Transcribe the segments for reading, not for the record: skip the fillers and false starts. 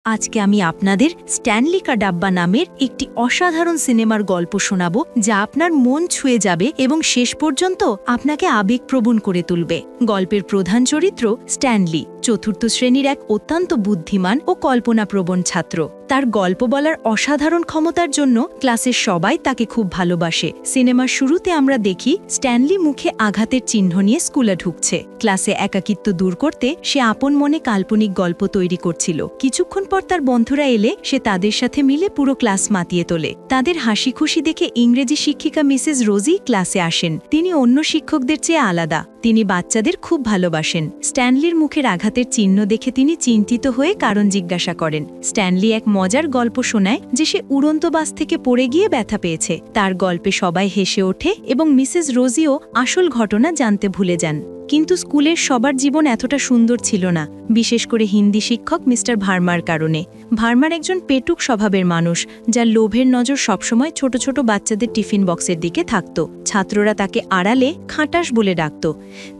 আজকে আমি আপনাদের স্ট্যানলি কা ডাব্বা নামের একটি অসাধারণ সিনেমার গল্প শোনাব, যা আপনার মন ছুঁয়ে যাবে এবং শেষ পর্যন্ত আপনাকে আবেগপ্রবণ করে তুলবে। গল্পের প্রধান চরিত্র স্ট্যানলি চতুর্থ শ্রেণীর এক অত্যন্ত বুদ্ধিমান ও কল্পনাপ্রবণ ছাত্র। তার গল্প বলার অসাধারণ ক্ষমতার জন্য ক্লাসের সবাই তাকে খুব ভালোবাসে। সিনেমার শুরুতে আমরা দেখি স্ট্যানলি মুখে আঘাতের চিহ্ন নিয়ে স্কুলে ঢুকছে। ক্লাসে একাকিত্ব দূর করতে সে আপন মনে কাল্পনিক গল্প তৈরি করছিল। কিছুক্ষণ পর তার বন্ধুরা এলে সে তাদের সাথে মিলে পুরো ক্লাস মাতিয়ে তোলে। তাদের হাসি খুশি দেখে ইংরেজি শিক্ষিকা মিসেস রোজি ক্লাসে আসেন। তিনি অন্য শিক্ষকদের চেয়ে আলাদা। তিনি বাচ্চাদের খুব ভালোবাসেন। স্ট্যানলির মুখের আঘাতের চিহ্ন দেখে তিনি চিন্তিত হয়ে কারণ জিজ্ঞাসা করেন। স্ট্যানলি এক মজার গল্প শোনায় যে সে উড়ন্ত বাস থেকে পড়ে গিয়ে ব্যথা পেয়েছে। তার গল্পে সবাই হেসে ওঠে এবং মিসেস রোজিও আসল ঘটনা জানতে ভুলে যান। কিন্তু স্কুলের সবার জীবন এতটা সুন্দর ছিল না, বিশেষ করে হিন্দি শিক্ষক মিস্টার ভার্মার কারণে। ভার্মার একজন পেটুক স্বভাবের মানুষ, যার লোভের নজর সবসময় ছোট ছোট বাচ্চাদের টিফিন বক্সের দিকে থাকত। ছাত্ররা তাকে আড়ালে খাটাস বলে ডাকত।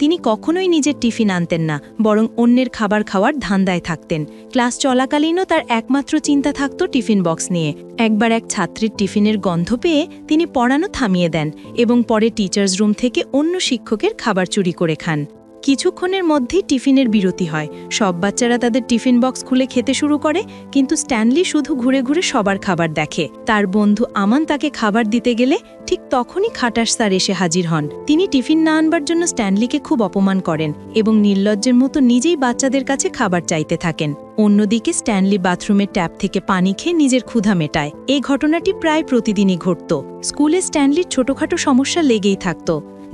তিনি কখনোই নিজের টিফিন আনতেন না, বরং অন্যের খাবার খাওয়ার ধান্দায় থাকতেন। ক্লাস চলাকালীনও তার একমাত্র চিন্তা থাকত টিফিন বক্স নিয়ে। একবার এক ছাত্রীর টিফিনের গন্ধ পেয়ে তিনি পড়ানো থামিয়ে দেন এবং পরে টিচার্স রুম থেকে অন্য শিক্ষকের খাবার চুরি করে খান। কিছুক্ষণের মধ্যেই টিফিনের বিরতি হয়। সব বাচ্চারা তাদের টিফিন বক্স খুলে খেতে শুরু করে, কিন্তু স্ট্যানলি শুধু ঘুরে ঘুরে সবার খাবার দেখে। তার বন্ধু আমান তাকে খাবার দিতে গেলে ঠিক তখনই খাটাস স্যার এসে হাজির হন। তিনি টিফিন না আনবার জন্য স্ট্যানলিকে খুব অপমান করেন এবং নির্লজ্জের মতো নিজেই বাচ্চাদের কাছে খাবার চাইতে থাকেন। অন্যদিকে স্ট্যানলি বাথরুমের ট্যাপ থেকে পানি খেয়ে নিজের ক্ষুধা মেটায়। এই ঘটনাটি প্রায় প্রতিদিনই ঘটত। স্কুলে স্ট্যানলির ছোটখাটো সমস্যা লেগেই থাকত,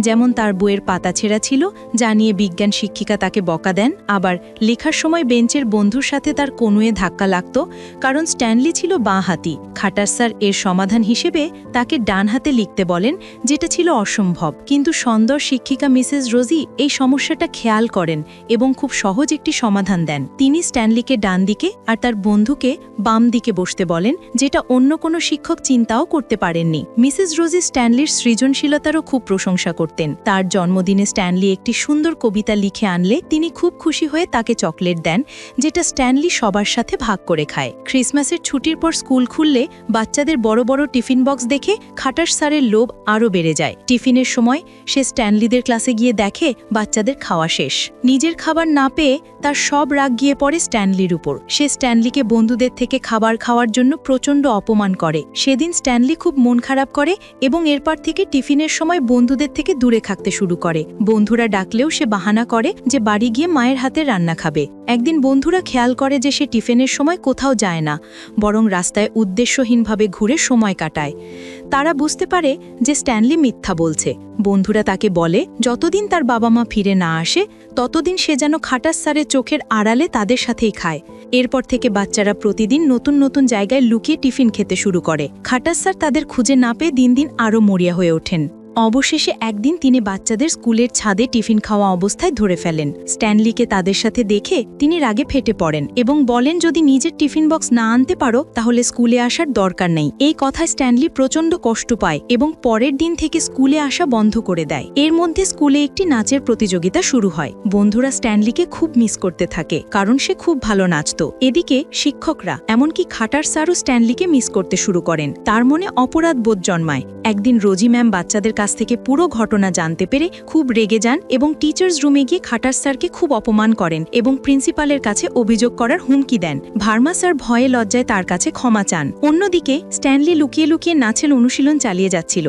যেমন তার বইয়ের পাতা ছেঁড়া ছিল, যা নিয়ে বিজ্ঞান শিক্ষিকা তাকে বকা দেন। আবার লেখার সময় বেঞ্চের বন্ধুর সাথে তার কনুয়ে ধাক্কা লাগত, কারণ স্ট্যানলি ছিল বাঁ হাতি। খাটাস স্যার এর সমাধান হিসেবে তাকে ডান হাতে লিখতে বলেন, যেটা ছিল অসম্ভব। কিন্তু সুন্দর শিক্ষিকা মিসেস রোজি এই সমস্যাটা খেয়াল করেন এবং খুব সহজ একটি সমাধান দেন। তিনি স্ট্যানলিকে ডান দিকে আর তার বন্ধুকে বাম দিকে বসতে বলেন, যেটা অন্য কোনো শিক্ষক চিন্তাও করতে পারেননি। মিসেস রোজি স্ট্যানলির সৃজনশীলতারও খুব প্রশংসা করতেন। তার জন্মদিনে স্ট্যানলি একটি সুন্দর কবিতা লিখে আনলে তিনি খুব খুশি হয়ে তাকে চকলেট দেন, যেটা স্ট্যানলি সবার সাথে ভাগ করে খায়। ক্রিসমাসের ছুটির পর স্কুল খুললে বাচ্চাদের বড় বড় টিফিন বক্স দেখে খাটাস স্যারের লোভ আরও বেড়ে যায়। টিফিনের সময় সে স্ট্যানলিদের ক্লাসে গিয়ে দেখে বাচ্চাদের খাওয়া শেষ। নিজের খাবার না পেয়ে তার সব রাগ গিয়ে পড়ে স্ট্যানলির উপর। সে স্ট্যানলিকে বন্ধুদের থেকে খাবার খাওয়ার জন্য প্রচণ্ড অপমান করে। সেদিন স্ট্যানলি খুব মন খারাপ করে এবং এরপর থেকে টিফিনের সময় বন্ধুদের থেকে দূরে থাকতে শুরু করে। বন্ধুরা ডাকলেও সে বাহানা করে যে বাড়ি গিয়ে মায়ের হাতে রান্না খাবে। একদিন বন্ধুরা খেয়াল করে যে সে টিফিনের সময় কোথাও যায় না, বরং রাস্তায় উদ্দেশ্যহীনভাবে ঘুরে সময় কাটায়। তারা বুঝতে পারে যে স্ট্যানলি মিথ্যা বলছে। বন্ধুরা তাকে বলে যতদিন তার বাবা মা ফিরে না আসে ততদিন সে যেন খাটাস স্যারের চোখের আড়ালে তাদের সাথেই খায়। এরপর থেকে বাচ্চারা প্রতিদিন নতুন নতুন জায়গায় লুকিয়ে টিফিন খেতে শুরু করে। খাটাস স্যার তাদের খুঁজে না পেয়ে দিন দিন আরও মরিয়া হয়ে ওঠেন। অবশেষে একদিন তিনি বাচ্চাদের স্কুলের ছাদে টিফিন খাওয়া অবস্থায় ধরে ফেলেন। স্ট্যানলিকে তাদের সাথে দেখে তিনি রাগে ফেটে পড়েন এবং বলেন, যদি নিজের টিফিন বক্স না আনতে পারো তাহলে স্কুলে আসার দরকার নেই। এই কথায় স্ট্যানলি প্রচণ্ড কষ্ট পায় এবং পরের দিন থেকে স্কুলে আসা বন্ধ করে দেয়। এর মধ্যে স্কুলে একটি নাচের প্রতিযোগিতা শুরু হয়। বন্ধুরা স্ট্যানলিকে খুব মিস করতে থাকে, কারণ সে খুব ভালো নাচত। এদিকে শিক্ষকরা, এমনকি খাটাস স্যারও স্ট্যানলিকে মিস করতে শুরু করেন। তার মনে অপরাধ বোধ জন্মায়। একদিন রোজি ম্যাম বাচ্চাদের কাছ থেকে পুরো ঘটনা জানতে পেরে খুব রেগে যান এবং টিচার্স রুমে গিয়ে খাটাস স্যারকে খুব অপমান করেন এবং প্রিন্সিপালের কাছে অভিযোগ করার হুমকি দেন। ভার্মা স্যার ভয়ে লজ্জায় তার কাছে ক্ষমা চান। অন্যদিকে স্ট্যানলি লুকিয়ে লুকিয়ে নাচের অনুশীলন চালিয়ে যাচ্ছিল।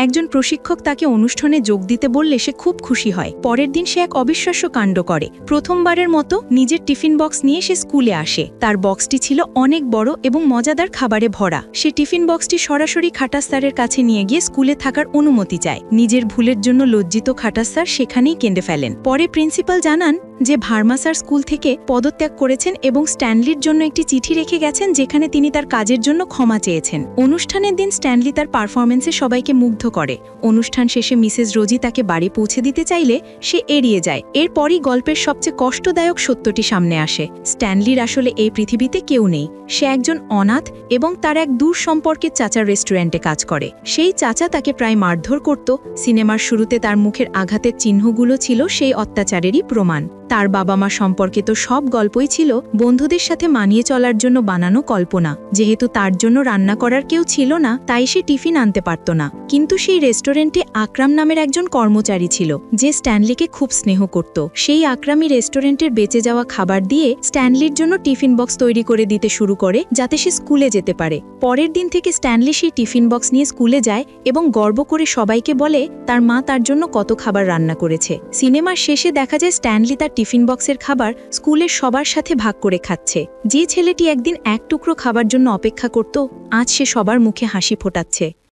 একজন প্রশিক্ষক তাকে অনুষ্ঠানে যোগ দিতে বললে সে খুব খুশি হয়। পরের দিন সে এক অবিশ্বাস্য কাণ্ড করে। প্রথমবারের মতো নিজের টিফিন বক্স নিয়ে সে স্কুলে আসে। তার বক্সটি ছিল অনেক বড় এবং মজাদার খাবারে ভরা। সে টিফিন বক্সটি সরাসরি খাটাস স্যারের কাছে নিয়ে গিয়ে স্কুলে থাকার অনুমতি চায়। নিজের ভুলের জন্য লজ্জিত খাটাস স্যার সেখানেই কেঁদে ফেলেন। পরে প্রিন্সিপাল জানান যে ভার্মা স্যার স্কুল থেকে পদত্যাগ করেছেন এবং স্ট্যানলির জন্য একটি চিঠি রেখে গেছেন, যেখানে তিনি তার কাজের জন্য ক্ষমা চেয়েছেন। অনুষ্ঠানের দিন স্ট্যানলি তার পারফরমেন্সে সবাইকে মুগ্ধ করে। অনুষ্ঠান শেষে মিসেস রোজি তাকে বাড়ি পৌঁছে দিতে চাইলে সে এড়িয়ে যায়। এরপরই গল্পের সবচেয়ে কষ্টদায়ক সত্যটি সামনে আসে। স্ট্যানলির আসলে এই পৃথিবীতে কেউ নেই। সে একজন অনাথ এবং তার এক দূর সম্পর্কের চাচার রেস্টুরেন্টে কাজ করে। সেই চাচা তাকে প্রায় মারধর করত, সিনেমার শুরুতে তার মুখের আঘাতের চিহ্নগুলো ছিল সেই অত্যাচারেরই প্রমাণ। তার বাবা মা সম্পর্কিত সব গল্পই ছিল বন্ধুদের সাথে মানিয়ে চলার জন্য বানানো কল্পনা। যেহেতু তার জন্য রান্না করার কেউ ছিল না, তাই সে টিফিন আনতে পারত না। কিন্তু সেই রেস্টুরেন্টে আকরাম নামের একজন কর্মচারী ছিল, যে স্ট্যানলিকে খুব স্নেহ করত। সেই আকরামই রেস্টুরেন্টের বেঁচে যাওয়া খাবার দিয়ে স্ট্যানলির জন্য টিফিন বক্স তৈরি করে দিতে শুরু করে, যাতে সে স্কুলে যেতে পারে। পরের দিন থেকে স্ট্যানলি সেই টিফিন বক্স নিয়ে স্কুলে যায় এবং গর্ব করে সবাইকে বলে তার মা তার জন্য কত খাবার রান্না করেছে। সিনেমার শেষে দেখা যায় স্ট্যানলি তার টিফিন বক্সের খাবার স্কুলের সবার সাথে ভাগ করে খাচ্ছে। যে ছেলেটি একদিন এক টুকরো খাবার জন্য অপেক্ষা করত, আজ সে সবার মুখে হাসি ফোটাচ্ছে।